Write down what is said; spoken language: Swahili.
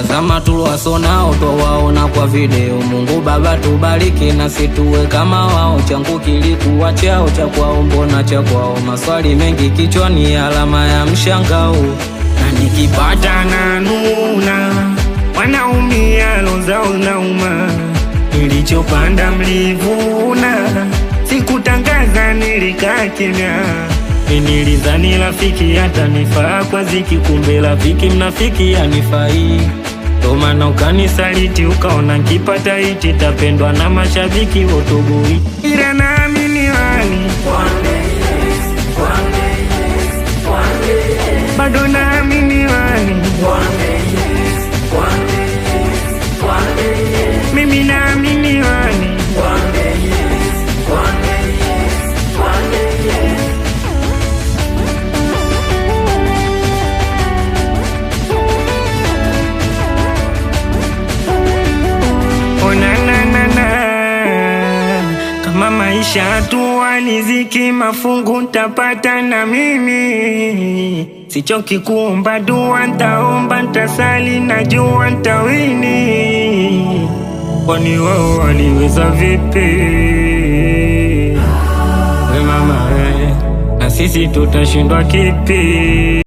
Tazama tuliwasonao twawaona kwa video. Mungu Baba tubariki na situwe kama wao. Changu kilikuwa chao, cha kwao mbona cha kwao? Maswali mengi kichwani, alama ya mshangao. Na nikipata na nuna, wanaumia roho zao nauma. Nilichopanda mlivuna, sikutangaza nilikaa kimya. Nilidhani rafiki atanifaa kwa ziki, kumbe rafiki mnafiki anifai. Ndo maana ukanisaliti, ukaona nkipata hiti tapendwa na mashabiki wotoboi. Ila naamini wani bado naamini wani, mimi naamini wani. Kama maisha tuwa riziki mafungu ntapata na mimi. Sichoki kuomba dua, ntaomba ntasali, najua ntawini. Kwani wao waliweza vipi? We mama we, na sisi tutashindwa kipi?